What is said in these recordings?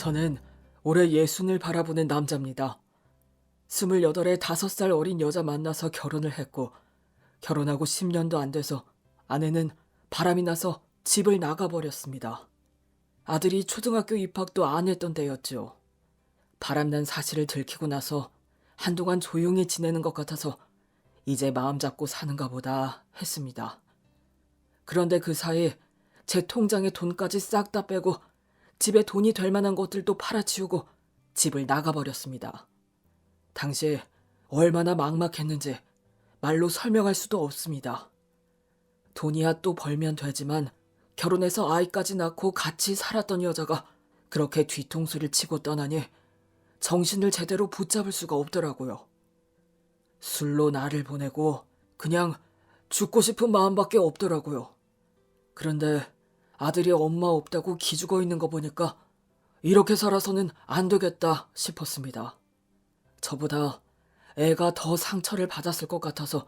저는 올해 예순을 바라보는 남자입니다. 28에 5살 어린 여자 만나서 결혼을 했고, 결혼하고 10년도 안 돼서 아내는 바람이 나서 집을 나가버렸습니다. 아들이 초등학교 입학도 안 했던 때였죠. 바람난 사실을 들키고 나서 한동안 조용히 지내는 것 같아서 이제 마음 잡고 사는가 보다 했습니다. 그런데 그 사이 제 통장에 돈까지 싹 다 빼고 집에 돈이 될 만한 것들도 팔아치우고 집을 나가버렸습니다. 당시 얼마나 막막했는지 말로 설명할 수도 없습니다. 돈이야 또 벌면 되지만 결혼해서 아이까지 낳고 같이 살았던 여자가 그렇게 뒤통수를 치고 떠나니 정신을 제대로 붙잡을 수가 없더라고요. 술로 나를 보내고 그냥 죽고 싶은 마음밖에 없더라고요. 그런데 아들이 엄마 없다고 기죽어 있는 거 보니까 이렇게 살아서는 안 되겠다 싶었습니다. 저보다 애가 더 상처를 받았을 것 같아서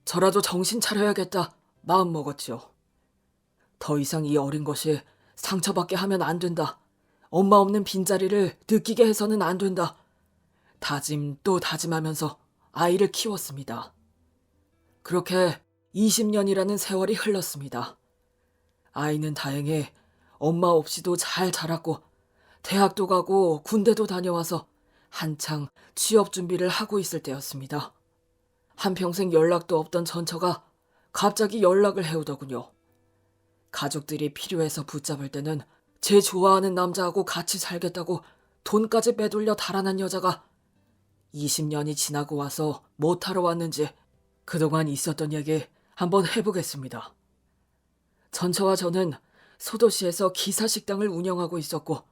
저라도 정신 차려야겠다 마음 먹었지요. 더 이상 이 어린 것이 상처받게 하면 안 된다. 엄마 없는 빈자리를 느끼게 해서는 안 된다. 다짐 또 다짐하면서 아이를 키웠습니다. 그렇게 20년이라는 세월이 흘렀습니다. 아이는 다행히 엄마 없이도 잘 자랐고 대학도 가고 군대도 다녀와서 한창 취업 준비를 하고 있을 때였습니다. 한평생 연락도 없던 전처가 갑자기 연락을 해오더군요. 가족들이 필요해서 붙잡을 때는 제 좋아하는 남자하고 같이 살겠다고 돈까지 빼돌려 달아난 여자가 20년이 지나고 와서 못하러 왔는지 그동안 있었던 얘기 한번 해보겠습니다. 전처와 저는 소도시에서 기사식당을 운영하고 있었고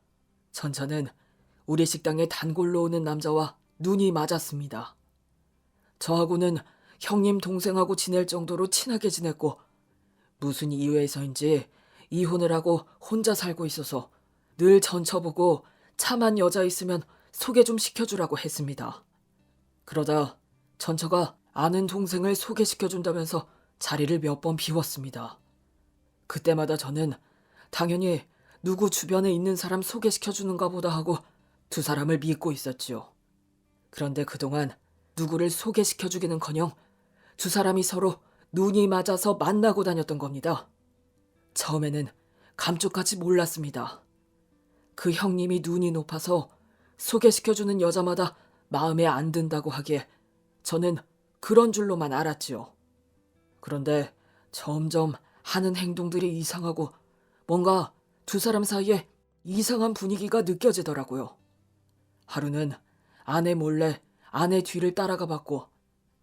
전처는 우리 식당에 단골로 오는 남자와 눈이 맞았습니다. 저하고는 형님 동생하고 지낼 정도로 친하게 지냈고 무슨 이유에서인지 이혼을 하고 혼자 살고 있어서 늘 전처 보고 참한 여자 있으면 소개 좀 시켜주라고 했습니다. 그러다 전처가 아는 동생을 소개시켜준다면서 자리를 몇 번 비웠습니다. 그때마다 저는 당연히 누구 주변에 있는 사람 소개시켜주는가 보다 하고 두 사람을 믿고 있었지요. 그런데 그동안 누구를 소개시켜주기는커녕 두 사람이 서로 눈이 맞아서 만나고 다녔던 겁니다. 처음에는 감쪽같이 몰랐습니다. 그 형님이 눈이 높아서 소개시켜주는 여자마다 마음에 안 든다고 하기에 저는 그런 줄로만 알았지요. 그런데 점점 하는 행동들이 이상하고 뭔가 두 사람 사이에 이상한 분위기가 느껴지더라고요. 하루는 아내 몰래 아내 뒤를 따라가 봤고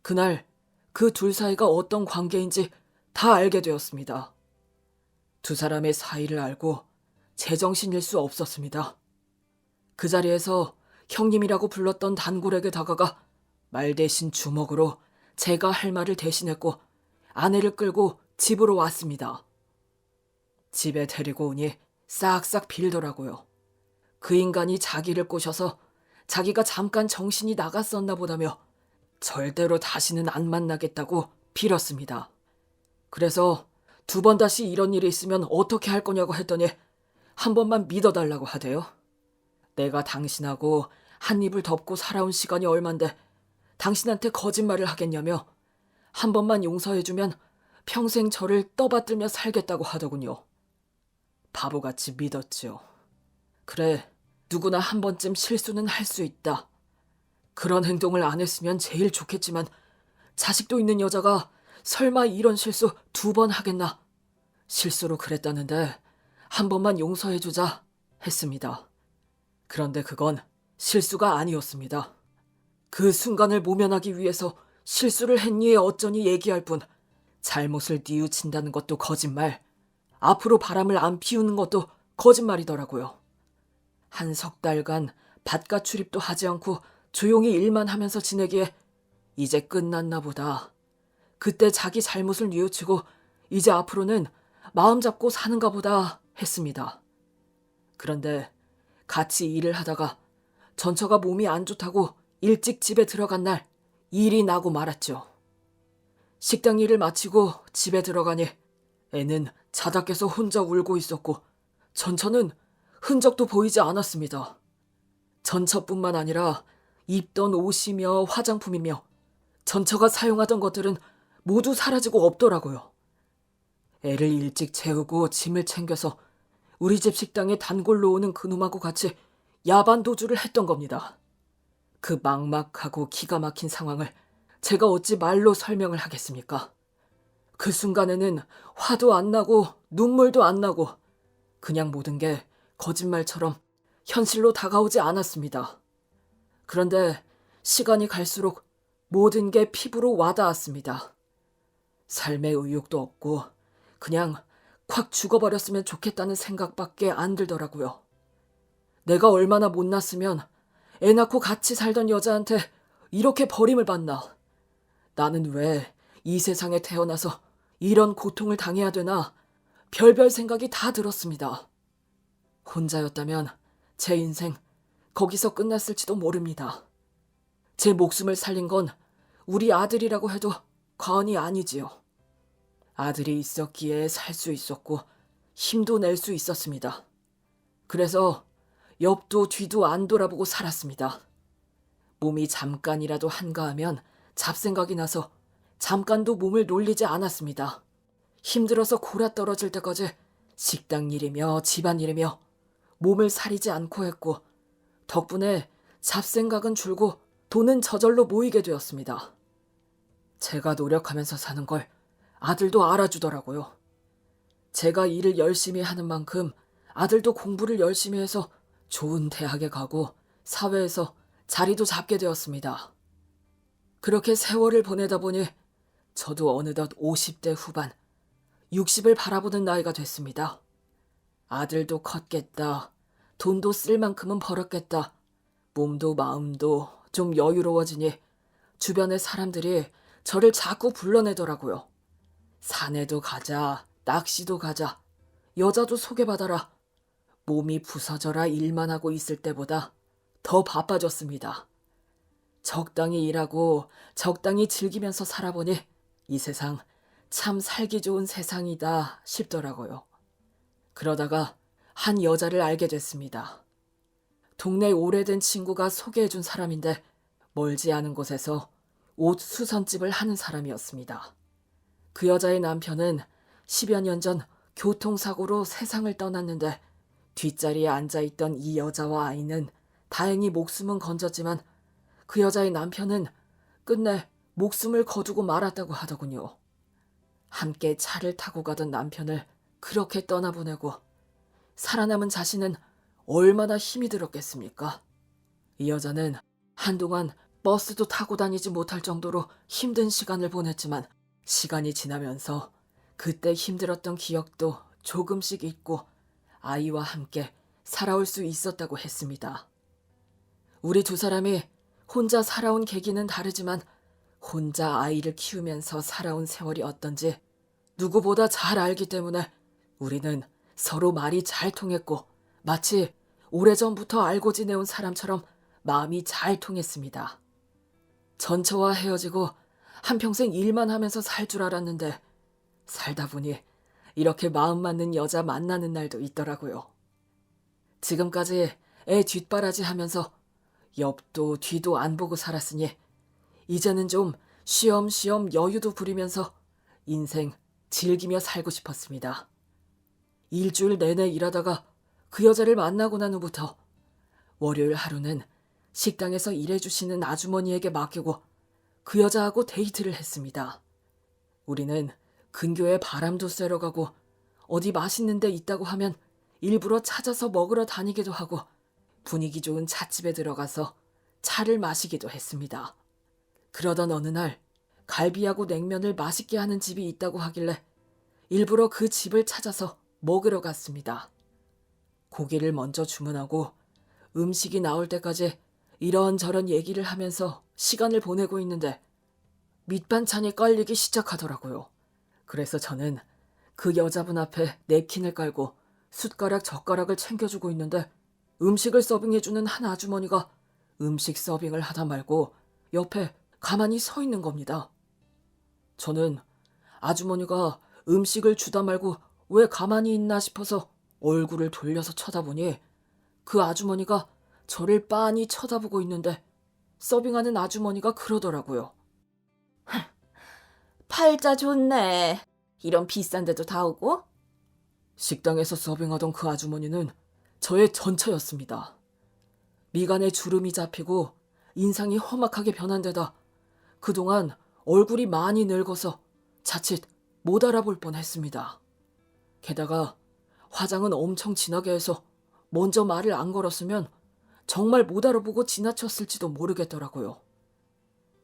그날 그 둘 사이가 어떤 관계인지 다 알게 되었습니다. 두 사람의 사이를 알고 제정신일 수 없었습니다. 그 자리에서 형님이라고 불렀던 단골에게 다가가 말 대신 주먹으로 제가 할 말을 대신했고 아내를 끌고 집으로 왔습니다. 집에 데리고 오니 싹싹 빌더라고요. 그 인간이 자기를 꼬셔서 자기가 잠깐 정신이 나갔었나 보다며 절대로 다시는 안 만나겠다고 빌었습니다. 그래서 두 번 다시 이런 일이 있으면 어떻게 할 거냐고 했더니 한 번만 믿어달라고 하대요. 내가 당신하고 한 입을 덮고 살아온 시간이 얼만데 당신한테 거짓말을 하겠냐며 한 번만 용서해주면 평생 저를 떠받들며 살겠다고 하더군요. 바보같이 믿었지요. 그래, 누구나 한 번쯤 실수는 할 수 있다. 그런 행동을 안 했으면 제일 좋겠지만 자식도 있는 여자가 설마 이런 실수 2번 하겠나. 실수로 그랬다는데 한 번만 용서해주자 했습니다. 그런데 그건 실수가 아니었습니다. 그 순간을 모면하기 위해서 실수를 했니에 어쩌니 얘기할 뿐 잘못을 뉘우친다는 것도 거짓말, 앞으로 바람을 안 피우는 것도 거짓말이더라고요. 한 석 달간 바깥 출입도 하지 않고 조용히 일만 하면서 지내기에 이제 끝났나 보다. 그때 자기 잘못을 뉘우치고 이제 앞으로는 마음 잡고 사는가 보다 했습니다. 그런데 같이 일을 하다가 전처가 몸이 안 좋다고 일찍 집에 들어간 날 일이 나고 말았죠. 식당 일을 마치고 집에 들어가니 애는 자다 깨서 혼자 울고 있었고 전처는 흔적도 보이지 않았습니다. 전처뿐만 아니라 입던 옷이며 화장품이며 전처가 사용하던 것들은 모두 사라지고 없더라고요. 애를 일찍 재우고 짐을 챙겨서 우리 집 식당에 단골로 오는 그놈하고 같이 야반 도주를 했던 겁니다. 그 막막하고 기가 막힌 상황을 제가 어찌 말로 설명을 하겠습니까? 그 순간에는 화도 안 나고 눈물도 안 나고 그냥 모든 게 거짓말처럼 현실로 다가오지 않았습니다. 그런데 시간이 갈수록 모든 게 피부로 와닿았습니다. 삶의 의욕도 없고 그냥 콱 죽어버렸으면 좋겠다는 생각밖에 안 들더라고요. 내가 얼마나 못났으면 애 낳고 같이 살던 여자한테 이렇게 버림을 받나. 나는 왜 이 세상에 태어나서 이런 고통을 당해야 되나 별별 생각이 다 들었습니다. 혼자였다면 제 인생 거기서 끝났을지도 모릅니다. 제 목숨을 살린 건 우리 아들이라고 해도 과언이 아니지요. 아들이 있었기에 살 수 있었고 힘도 낼 수 있었습니다. 그래서 옆도 뒤도 안 돌아보고 살았습니다. 몸이 잠깐이라도 한가하면 잡생각이 나서 잠깐도 몸을 놀리지 않았습니다. 힘들어서 골아 떨어질 때까지 식당 일이며 집안일이며 몸을 사리지 않고 했고 덕분에 잡생각은 줄고 돈은 저절로 모이게 되었습니다. 제가 노력하면서 사는 걸 아들도 알아주더라고요. 제가 일을 열심히 하는 만큼 아들도 공부를 열심히 해서 좋은 대학에 가고 사회에서 자리도 잡게 되었습니다. 그렇게 세월을 보내다 보니 저도 어느덧 50대 후반, 60을 바라보는 나이가 됐습니다. 아들도 컸겠다. 돈도 쓸 만큼은 벌었겠다. 몸도 마음도 좀 여유로워지니 주변의 사람들이 저를 자꾸 불러내더라고요. 산에도 가자, 낚시도 가자, 여자도 소개받아라. 몸이 부서져라 일만 하고 있을 때보다 더 바빠졌습니다. 적당히 일하고 적당히 즐기면서 살아보니 이 세상 참 살기 좋은 세상이다 싶더라고요. 그러다가 한 여자를 알게 됐습니다. 동네 오래된 친구가 소개해준 사람인데 멀지 않은 곳에서 옷 수선집을 하는 사람이었습니다. 그 여자의 남편은 10여 년 전 교통사고로 세상을 떠났는데 뒷자리에 앉아있던 이 여자와 아이는 다행히 목숨은 건졌지만 그 여자의 남편은 끝내 목숨을 거두고 말았다고 하더군요. 함께 차를 타고 가던 남편을 그렇게 떠나보내고 살아남은 자신은 얼마나 힘이 들었겠습니까? 이 여자는 한동안 버스도 타고 다니지 못할 정도로 힘든 시간을 보냈지만 시간이 지나면서 그때 힘들었던 기억도 조금씩 잊고 아이와 함께 살아올 수 있었다고 했습니다. 우리 두 사람이 혼자 살아온 계기는 다르지만 혼자 아이를 키우면서 살아온 세월이 어떤지 누구보다 잘 알기 때문에 우리는 서로 말이 잘 통했고 마치 오래전부터 알고 지내온 사람처럼 마음이 잘 통했습니다. 전처와 헤어지고 한평생 일만 하면서 살 줄 알았는데 살다 보니 이렇게 마음 맞는 여자 만나는 날도 있더라고요. 지금까지 애 뒷바라지 하면서 옆도 뒤도 안 보고 살았으니 이제는 좀 쉬엄쉬엄 여유도 부리면서 인생 즐기며 살고 싶었습니다. 일주일 내내 일하다가 그 여자를 만나고 난 후부터 월요일 하루는 식당에서 일해주시는 아주머니에게 맡기고 그 여자하고 데이트를 했습니다. 우리는 근교에 바람도 쐬러 가고 어디 맛있는 데 있다고 하면 일부러 찾아서 먹으러 다니기도 하고 분위기 좋은 찻집에 들어가서 차를 마시기도 했습니다. 그러던 어느 날 갈비하고 냉면을 맛있게 하는 집이 있다고 하길래 일부러 그 집을 찾아서 먹으러 갔습니다. 고기를 먼저 주문하고 음식이 나올 때까지 이런저런 얘기를 하면서 시간을 보내고 있는데 밑반찬이 깔리기 시작하더라고요. 그래서 저는 그 여자분 앞에 냅킨을 깔고 숟가락 젓가락을 챙겨주고 있는데 음식을 서빙해주는 한 아주머니가 음식 서빙을 하다 말고 옆에 가만히 서 있는 겁니다. 저는 아주머니가 음식을 주다 말고 왜 가만히 있나 싶어서 얼굴을 돌려서 쳐다보니 그 아주머니가 저를 빤히 쳐다보고 있는데 서빙하는 아주머니가 그러더라고요. 팔자 좋네. 이런 비싼 데도 다 오고? 식당에서 서빙하던 그 아주머니는 저의 전처였습니다. 미간에 주름이 잡히고 인상이 험악하게 변한 데다 그동안 얼굴이 많이 늙어서 자칫 못 알아볼 뻔했습니다. 게다가 화장은 엄청 진하게 해서 먼저 말을 안 걸었으면 정말 못 알아보고 지나쳤을지도 모르겠더라고요.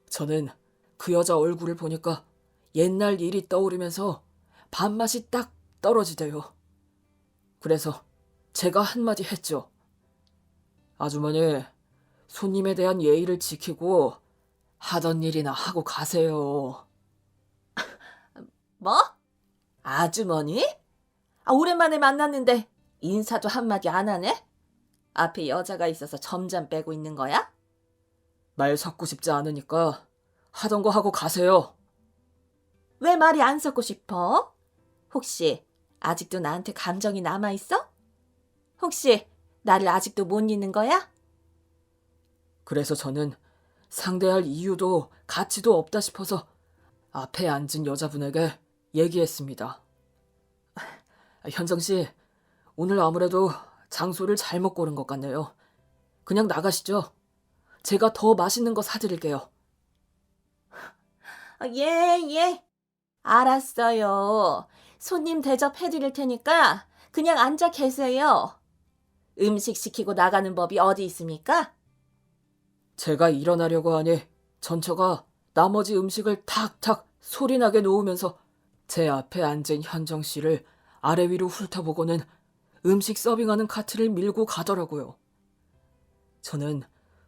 저는 그 여자 얼굴을 보니까 옛날 일이 떠오르면서 밥맛이 딱 떨어지대요. 그래서 제가 한마디 했죠. 아주머니, 손님에 대한 예의를 지키고 하던 일이나 하고 가세요. 뭐? 아주머니? 오랜만에 만났는데 인사도 한마디 안 하네? 앞에 여자가 있어서 점잠 빼고 있는 거야? 말 섞고 싶지 않으니까 하던 거 하고 가세요. 왜 말이 안 섞고 싶어? 혹시 아직도 나한테 감정이 남아있어? 혹시 나를 아직도 못 잊는 거야? 그래서 저는 상대할 이유도 가치도 없다 싶어서 앞에 앉은 여자분에게 얘기했습니다. 현정 씨, 오늘 아무래도 장소를 잘못 고른 것 같네요. 그냥 나가시죠. 제가 더 맛있는 거 사드릴게요. 예. 알았어요. 손님 대접해드릴 테니까 그냥 앉아 계세요. 음식 시키고 나가는 법이 어디 있습니까? 제가 일어나려고 하니 전처가 나머지 음식을 탁탁 소리나게 놓으면서 제 앞에 앉은 현정 씨를 아래 위로 훑어보고는 음식 서빙하는 카트를 밀고 가더라고요. 저는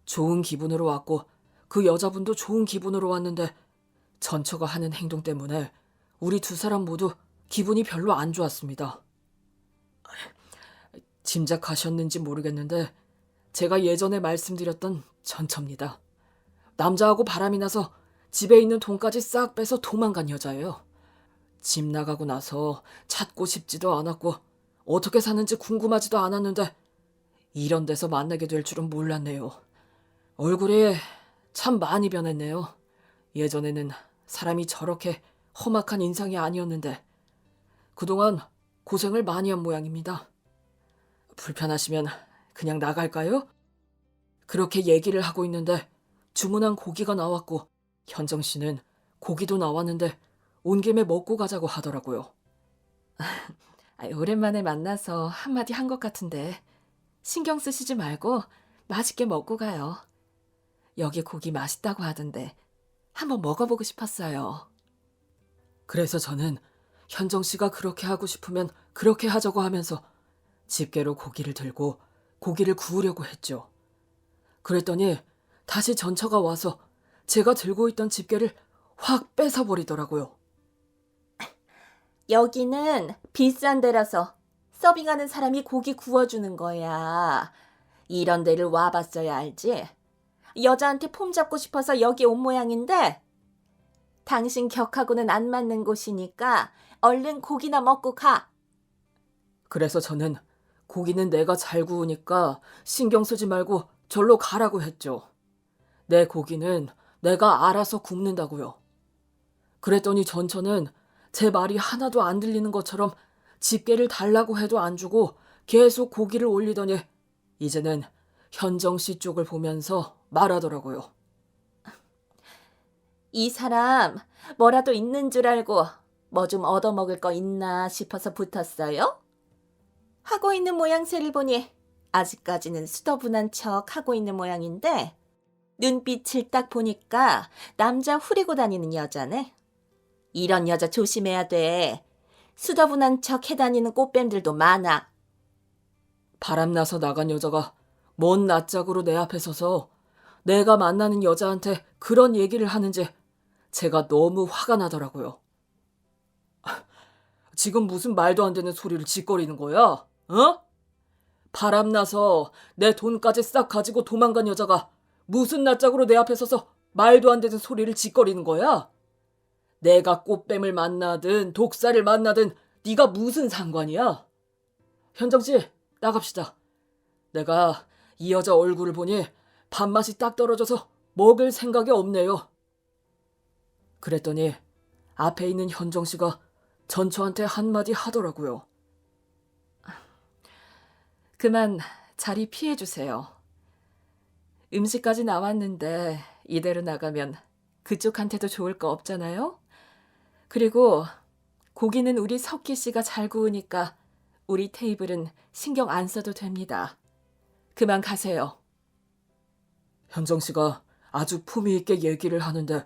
좋은 기분으로 왔고 그 여자분도 좋은 기분으로 왔는데 전처가 하는 행동 때문에 우리 두 사람 모두 기분이 별로 안 좋았습니다. 짐작하셨는지 모르겠는데 제가 예전에 말씀드렸던 전처입니다. 남자하고 바람이 나서 집에 있는 돈까지 싹 빼서 도망간 여자예요. 집 나가고 나서 찾고 싶지도 않았고 어떻게 사는지 궁금하지도 않았는데 이런 데서 만나게 될 줄은 몰랐네요. 얼굴이 참 많이 변했네요. 예전에는 사람이 저렇게 험악한 인상이 아니었는데 그동안 고생을 많이 한 모양입니다. 불편하시면 그냥 나갈까요? 그렇게 얘기를 하고 있는데 주문한 고기가 나왔고 현정 씨는 고기도 나왔는데 온 김에 먹고 가자고 하더라고요. 오랜만에 만나서 한마디 한 것 같은데 신경 쓰시지 말고 맛있게 먹고 가요. 여기 고기 맛있다고 하던데 한번 먹어보고 싶었어요. 그래서 저는 현정 씨가 그렇게 하고 싶으면 그렇게 하자고 하면서 집게로 고기를 들고 고기를 구우려고 했죠. 그랬더니 다시 전처가 와서 제가 들고 있던 집게를 확 뺏어버리더라고요. 여기는 비싼 데라서 서빙하는 사람이 고기 구워주는 거야. 이런 데를 와봤어야 알지. 여자한테 폼 잡고 싶어서 여기 온 모양인데 당신 격하고는 안 맞는 곳이니까 얼른 고기나 먹고 가. 그래서 저는 고기는 내가 잘 구우니까 신경 쓰지 말고 절로 가라고 했죠. 내 고기는 내가 알아서 굽는다고요. 그랬더니 전처는 제 말이 하나도 안 들리는 것처럼 집게를 달라고 해도 안 주고 계속 고기를 올리더니 이제는 현정 씨 쪽을 보면서 말하더라고요. 이 사람 뭐라도 있는 줄 알고 뭐 좀 얻어먹을 거 있나 싶어서 붙었어요? 하고 있는 모양새를 보니 아직까지는 수더분한 척 하고 있는 모양인데 눈빛을 딱 보니까 남자 후리고 다니는 여자네. 이런 여자 조심해야 돼. 수더분한 척 해다니는 꽃뱀들도 많아. 바람나서 나간 여자가 먼 낯짝으로 내 앞에 서서 내가 만나는 여자한테 그런 얘기를 하는지 제가 너무 화가 나더라고요. 지금 무슨 말도 안 되는 소리를 짓거리는 거야? 어? 바람나서 내 돈까지 싹 가지고 도망간 여자가 무슨 낯짝으로 내 앞에 서서 말도 안 되는 소리를 짓거리는 거야? 내가 꽃뱀을 만나든 독사를 만나든 네가 무슨 상관이야? 현정 씨, 나갑시다. 내가 이 여자 얼굴을 보니 밥맛이 딱 떨어져서 먹을 생각이 없네요. 그랬더니 앞에 있는 현정 씨가 전처한테 한마디 하더라고요. 그만 자리 피해주세요. 음식까지 나왔는데 이대로 나가면 그쪽한테도 좋을 거 없잖아요? 그리고 고기는 우리 석기 씨가 잘 구우니까 우리 테이블은 신경 안 써도 됩니다. 그만 가세요. 현정 씨가 아주 품위 있게 얘기를 하는데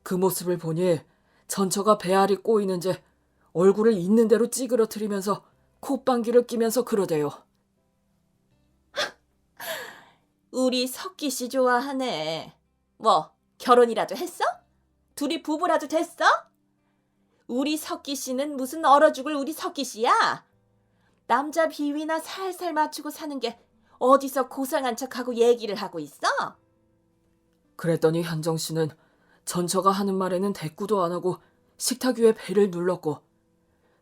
그 모습을 보니 전처가 배알이 꼬이는지 얼굴을 있는 대로 찌그러뜨리면서 콧방귀를 끼면서 그러대요. 우리 석기 씨 좋아하네. 뭐 결혼이라도 했어? 둘이 부부라도 됐어? 우리 석기 씨는 무슨 얼어 죽을 우리 석기 씨야? 남자 비위나 살살 맞추고 사는 게 어디서 고상한 척하고 얘기를 하고 있어? 그랬더니 현정 씨는 전처가 하는 말에는 대꾸도 안 하고 식탁 위에 배를 눌렀고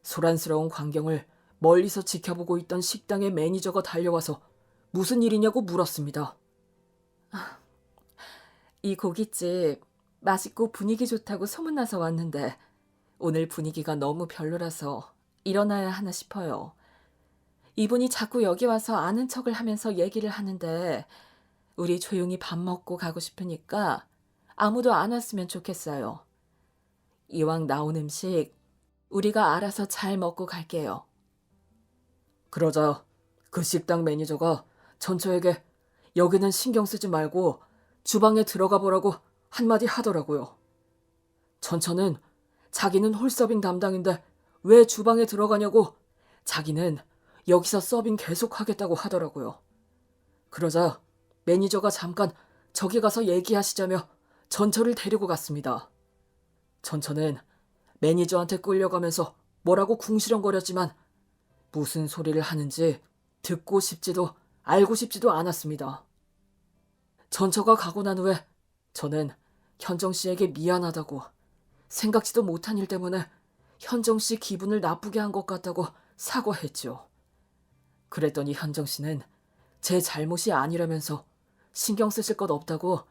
소란스러운 광경을 멀리서 지켜보고 있던 식당의 매니저가 달려와서 무슨 일이냐고 물었습니다. 이 고깃집 맛있고 분위기 좋다고 소문나서 왔는데 오늘 분위기가 너무 별로라서 일어나야 하나 싶어요. 이분이 자꾸 여기 와서 아는 척을 하면서 얘기를 하는데 우리 조용히 밥 먹고 가고 싶으니까 아무도 안 왔으면 좋겠어요. 이왕 나온 음식 우리가 알아서 잘 먹고 갈게요. 그러자 그 식당 매니저가 전처에게 여기는 신경 쓰지 말고 주방에 들어가 보라고 한마디 하더라고요. 전처는 자기는 홀서빙 담당인데 왜 주방에 들어가냐고 자기는 여기서 서빙 계속 하겠다고 하더라고요. 그러자 매니저가 잠깐 저기 가서 얘기하시자며 전처를 데리고 갔습니다. 전처는 매니저한테 끌려가면서 뭐라고 궁시렁거렸지만 무슨 소리를 하는지 듣고 싶지도 알고 싶지도 않았습니다. 전처가 가고 난 후에 저는 현정 씨에게 미안하다고 생각지도 못한 일 때문에 현정 씨 기분을 나쁘게 한 것 같다고 사과했죠. 그랬더니 현정 씨는 제 잘못이 아니라면서 신경 쓰실 것 없다고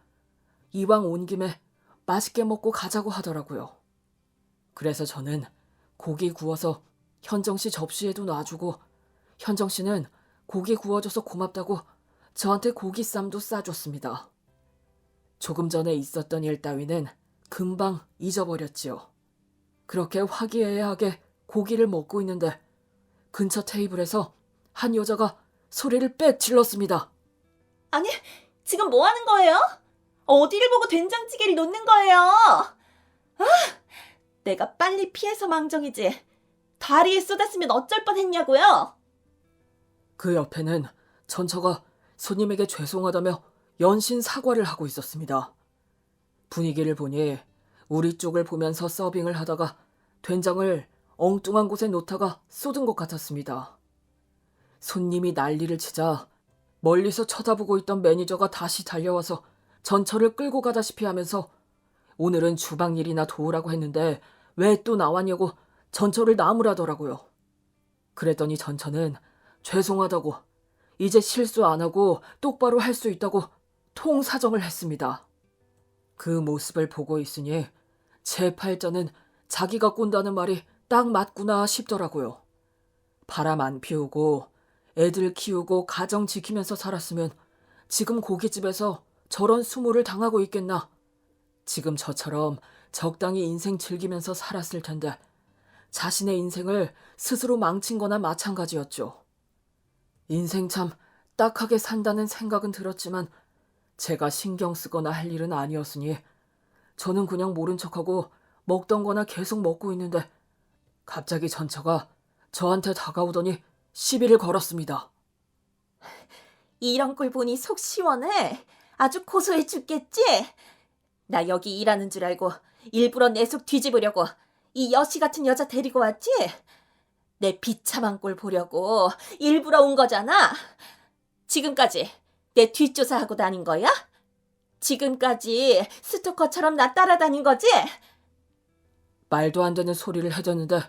이왕 온 김에 맛있게 먹고 가자고 하더라고요. 그래서 저는 고기 구워서 현정 씨 접시에도 놔주고 현정 씨는 고기 구워줘서 고맙다고 저한테 고기쌈도 싸줬습니다. 조금 전에 있었던 일 따위는 금방 잊어버렸지요. 그렇게 화기애애하게 고기를 먹고 있는데 근처 테이블에서 한 여자가 소리를 빽 질렀습니다. 아니, 지금 뭐 하는 거예요? 어디를 보고 된장찌개를 놓는 거예요? 내가 빨리 피해서 망정이지. 다리에 쏟았으면 어쩔 뻔했냐고요? 그 옆에는 전처가 손님에게 죄송하다며 연신 사과를 하고 있었습니다. 분위기를 보니 우리 쪽을 보면서 서빙을 하다가 된장을 엉뚱한 곳에 놓다가 쏟은 것 같았습니다. 손님이 난리를 치자 멀리서 쳐다보고 있던 매니저가 다시 달려와서 전처를 끌고 가다시피 하면서 오늘은 주방 일이나 도우라고 했는데 왜 또 나왔냐고 전처를 나무라더라고요. 그랬더니 전처는 죄송하다고 이제 실수 안 하고 똑바로 할 수 있다고 통사정을 했습니다. 그 모습을 보고 있으니 제 팔자는 자기가 꾼다는 말이 딱 맞구나 싶더라고요. 바람 안 피우고 애들 키우고 가정 지키면서 살았으면 지금 고깃집에서 저런 수모를 당하고 있겠나. 지금 저처럼 적당히 인생 즐기면서 살았을 텐데 자신의 인생을 스스로 망친 거나 마찬가지였죠. 인생 참 딱하게 산다는 생각은 들었지만 제가 신경 쓰거나 할 일은 아니었으니 저는 그냥 모른 척하고 먹던 거나 계속 먹고 있는데 갑자기 전처가 저한테 다가오더니 시비를 걸었습니다. 이런 꼴 보니 속 시원해. 아주 고소해 죽겠지? 나 여기 일하는 줄 알고 일부러 내 속 뒤집으려고 이 여시 같은 여자 데리고 왔지? 내 비참한 꼴 보려고 일부러 온 거잖아. 지금까지 내 뒷조사하고 다닌 거야? 지금까지 스토커처럼 나 따라다닌 거지? 말도 안 되는 소리를 해댔는데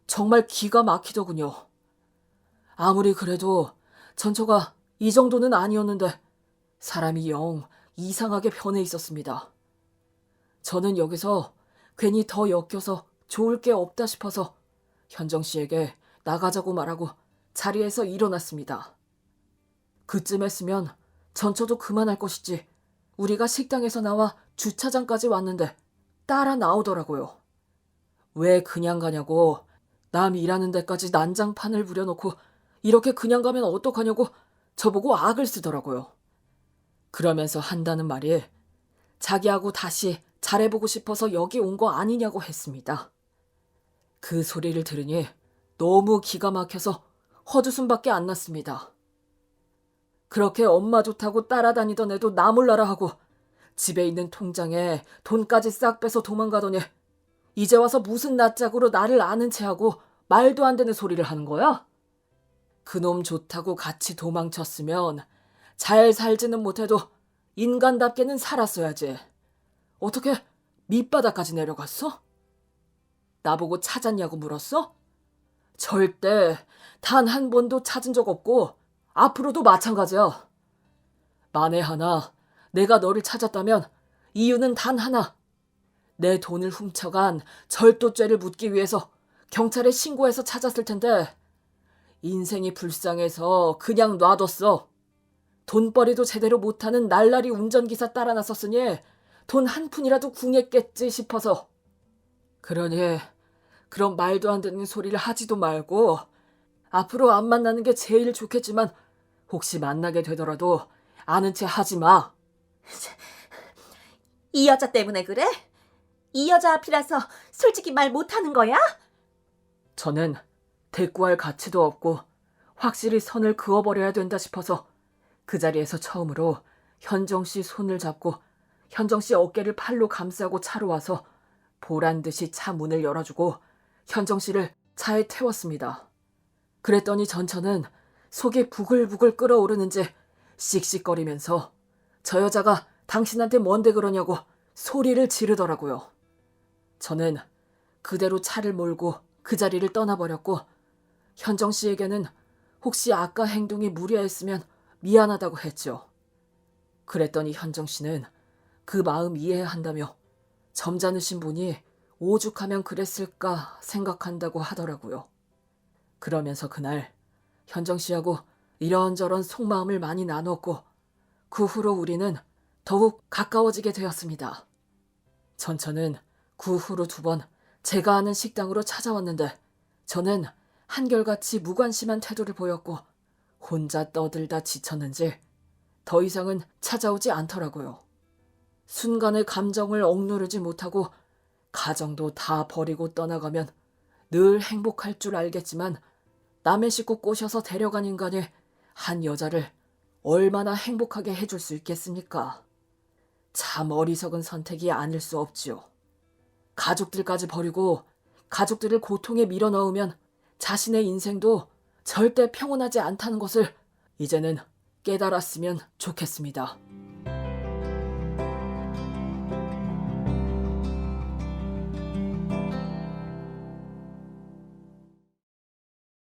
정말 기가 막히더군요. 아무리 그래도 전처가 이 정도는 아니었는데 사람이 영 이상하게 변해 있었습니다. 저는 여기서 괜히 더 엮여서 좋을 게 없다 싶어서 현정 씨에게 나가자고 말하고 자리에서 일어났습니다. 그쯤했으면 전처도 그만할 것이지 우리가 식당에서 나와 주차장까지 왔는데 따라 나오더라고요. 왜 그냥 가냐고, 남 일하는 데까지 난장판을 부려놓고 이렇게 그냥 가면 어떡하냐고 저보고 악을 쓰더라고요. 그러면서 한다는 말이 자기하고 다시 잘해보고 싶어서 여기 온 거 아니냐고 했습니다. 그 소리를 들으니 너무 기가 막혀서 헛웃음밖에 안 났습니다. 그렇게 엄마 좋다고 따라다니던 애도 나 몰라라 하고 집에 있는 통장에 돈까지 싹 빼서 도망가더니 이제 와서 무슨 낯짝으로 나를 아는 체하고 말도 안 되는 소리를 하는 거야? 그놈 좋다고 같이 도망쳤으면 잘 살지는 못해도 인간답게는 살았어야지. 어떻게 밑바닥까지 내려갔어? 나보고 찾았냐고 물었어? 절대 단 한 번도 찾은 적 없고 앞으로도 마찬가지야. 만에 하나 내가 너를 찾았다면 이유는 단 하나. 내 돈을 훔쳐간 절도죄를 묻기 위해서 경찰에 신고해서 찾았을 텐데 인생이 불쌍해서 그냥 놔뒀어. 돈벌이도 제대로 못하는 날라리 운전기사 따라 나섰으니 돈 한 푼이라도 궁했겠지 싶어서. 그러니 그런 말도 안 되는 소리를 하지도 말고 앞으로 안 만나는 게 제일 좋겠지만 혹시 만나게 되더라도 아는 체 하지 마. 이 여자 때문에 그래? 이 여자 앞이라서 솔직히 말 못하는 거야? 저는 대꾸할 가치도 없고 확실히 선을 그어버려야 된다 싶어서 그 자리에서 처음으로 현정 씨 손을 잡고 현정 씨 어깨를 팔로 감싸고 차로 와서 보란 듯이 차 문을 열어주고 현정 씨를 차에 태웠습니다. 그랬더니 전처는 속이 부글부글 끓어오르는지 씩씩거리면서 저 여자가 당신한테 뭔데 그러냐고 소리를 지르더라고요. 저는 그대로 차를 몰고 그 자리를 떠나버렸고 현정 씨에게는 혹시 아까 행동이 무례했으면 미안하다고 했죠. 그랬더니 현정 씨는 그 마음 이해한다며 점잖으신 분이 오죽하면 그랬을까 생각한다고 하더라고요. 그러면서 그날 현정 씨하고 이런저런 속마음을 많이 나눴고 그 후로 우리는 더욱 가까워지게 되었습니다. 전처는 그 후로 2번 제가 아는 식당으로 찾아왔는데 저는 한결같이 무관심한 태도를 보였고 혼자 떠들다 지쳤는지 더 이상은 찾아오지 않더라고요. 순간의 감정을 억누르지 못하고 가정도 다 버리고 떠나가면 늘 행복할 줄 알겠지만 남의 식구 꼬셔서 데려간 인간이 한 여자를 얼마나 행복하게 해줄 수 있겠습니까? 참 어리석은 선택이 아닐 수 없지요. 가족들까지 버리고 가족들을 고통에 밀어넣으면 자신의 인생도 절대 평온하지 않다는 것을 이제는 깨달았으면 좋겠습니다.